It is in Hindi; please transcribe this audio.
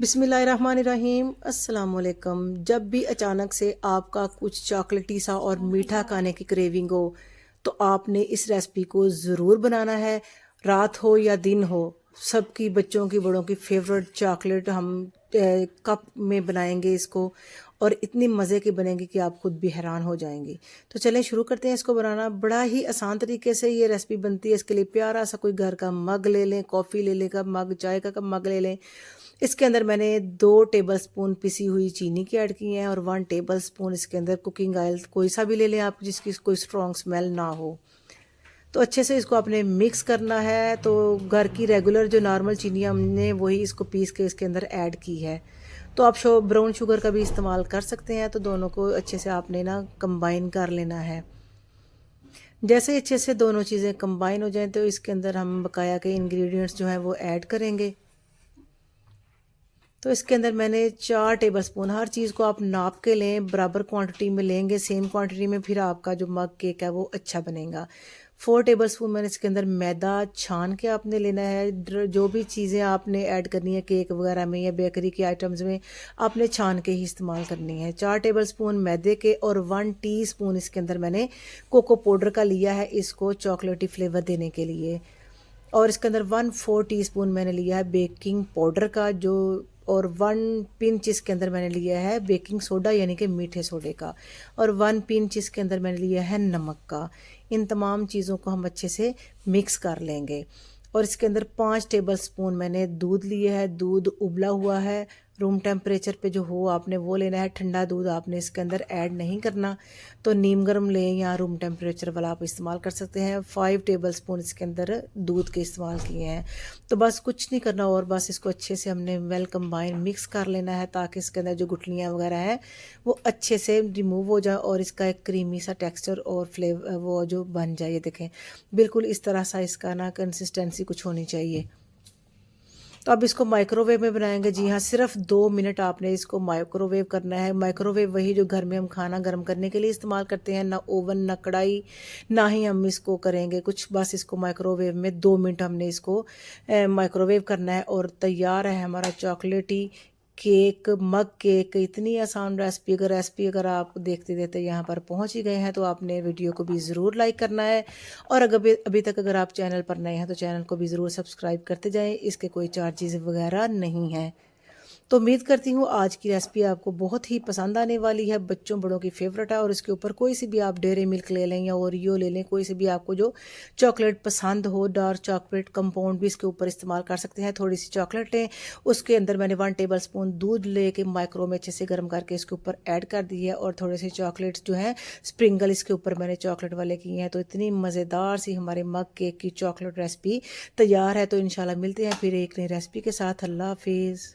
बिस्मिल्लाहिर्रहमानिर्रहीम अस्सलाम वालेकुम। जब भी अचानक से आपका कुछ चॉकलेटी सा और मीठा खाने की क्रेविंग हो तो आपने इस रेसिपी को ज़रूर बनाना है। रात हो या दिन हो, सबकी बच्चों की बड़ों की फेवरेट चॉकलेट हम कप में बनाएंगे इसको, और इतनी मज़े की बनेगी कि आप खुद भी हैरान हो जाएंगी। तो चलें शुरू करते हैं इसको बनाना। बड़ा ही आसान तरीके से ये रेसिपी बनती है। इसके लिए प्यारा सा कोई घर का मग ले लें, कॉफ़ी ले लें का मग, चाय का कप मग ले लें। इसके अंदर मैंने 2 टेबलस्पून पिसी हुई चीनी की ऐड की हैं और 1 टेबलस्पून इसके अंदर कुकिंग ऑयल कोई सा भी ले लें आप, जिसकी कोई स्ट्रॉन्ग स्मेल ना हो। तो अच्छे से इसको आपने मिक्स करना है। तो घर की रेगुलर जो नॉर्मल चीनी हमने वही इसको पीस के इसके अंदर ऐड की है। तो आप ब्राउन शुगर का भी इस्तेमाल कर सकते हैं। तो दोनों को अच्छे से आपने ना कंबाइन कर लेना है। जैसे ही अच्छे से दोनों चीज़ें कंबाइन हो जाएं तो इसके अंदर हम बकाया के इंग्रेडिएंट्स जो हैं वो ऐड करेंगे। तो इसके अंदर मैंने 4 टेबलस्पून, हर चीज़ को आप नाप के लें, बराबर क्वांटिटी में लेंगे, सेम क्वांटिटी में, फिर आपका जो मग केक है वो अच्छा बनेगा। 4 टेबलस्पून मैंने इसके अंदर मैदा छान के आपने लेना है। जो भी चीज़ें आपने ऐड करनी है केक वगैरह में या बेकरी के आइटम्स में, आपने छान के ही इस्तेमाल करनी है। 4 टेबलस्पून मैदे के और 1 टीस्पून इसके अंदर मैंने कोको पाउडर का लिया है, इसको चॉकलेटी फ्लेवर देने के लिए। और इसके अंदर 1/4 टीस्पून मैंने लिया है बेकिंग पाउडर का, जो और 1 पिंच इसके अंदर मैंने लिया है बेकिंग सोडा यानी कि मीठे सोडे का, और 1 पिंच इसके अंदर मैंने लिया है नमक का। इन तमाम चीज़ों को हम अच्छे से मिक्स कर लेंगे। और इसके अंदर 5 टेबलस्पून मैंने दूध लिया है। दूध उबला हुआ है, रूम टेम्परेचर पे जो हो आपने वो लेना है। ठंडा दूध आपने इसके अंदर ऐड नहीं करना। तो नीम गर्म लें या रूम टेम्परेचर वाला आप इस्तेमाल कर सकते हैं। 5 टेबलस्पून इसके अंदर दूध के इस्तेमाल किए हैं। तो बस कुछ नहीं करना, और बस इसको अच्छे से हमने वेल कंबाइन मिक्स कर लेना है, ताकि इसके अंदर जो गुठलियाँ वगैरह हैं वो अच्छे से रिमूव हो जाए और इसका एक क्रीमी सा टेक्सचर और फ्लेवर वो जो बन जाए। ये देखें, बिल्कुल इस तरह सा इसका ना कंसिस्टेंसी कुछ होनी चाहिए। तो अब इसको माइक्रोवेव में बनाएंगे। जी हाँ, सिर्फ 2 मिनट आपने इसको माइक्रोवेव करना है। माइक्रोवेव वही जो घर में हम खाना गर्म करने के लिए इस्तेमाल करते हैं, ना ओवन ना कढ़ाई, ना ही हम इसको करेंगे कुछ। बस इसको माइक्रोवेव में 2 मिनट हमने इसको माइक्रोवेव करना है, और तैयार है हमारा चॉकलेटी केक, मग केक। इतनी आसान रेसिपी अगर आप देखते देखते यहाँ पर पहुँच ही गए हैं तो आपने वीडियो को भी ज़रूर लाइक करना है। और अगर अभी तक अगर आप चैनल पर नए हैं तो चैनल को भी ज़रूर सब्सक्राइब करते जाएं। इसके कोई चार्जेस वगैरह नहीं हैं। तो उम्मीद करती हूँ आज की रेसिपी आपको बहुत ही पसंद आने वाली है। बच्चों बड़ों की फेवरेट है। और इसके ऊपर कोई सी भी आप डेयरी मिल्क ले लें या ओरियो ले लें, कोई सी भी आपको जो चॉकलेट पसंद हो, डार्क चॉकलेट कंपाउंड भी इसके ऊपर इस्तेमाल कर सकते हैं। थोड़ी सी चॉकलेट लें, उसके अंदर मैंने 1 टेबलस्पून दूध ले के माइक्रो में अच्छे से गर्म करके इसके ऊपर ऐड कर दी है, और थोड़े से चॉकलेट्स जो हैं स्प्रिंगल इसके ऊपर मैंने चॉकलेट वाले किए हैं। तो इतनी मज़ेदार सी हमारे मग केक की चॉकलेट रेसिपी तैयार है। तो इंशाल्लाह मिलते हैं फिर एक नई रेसिपी के साथ। अल्लाह हाफिज़।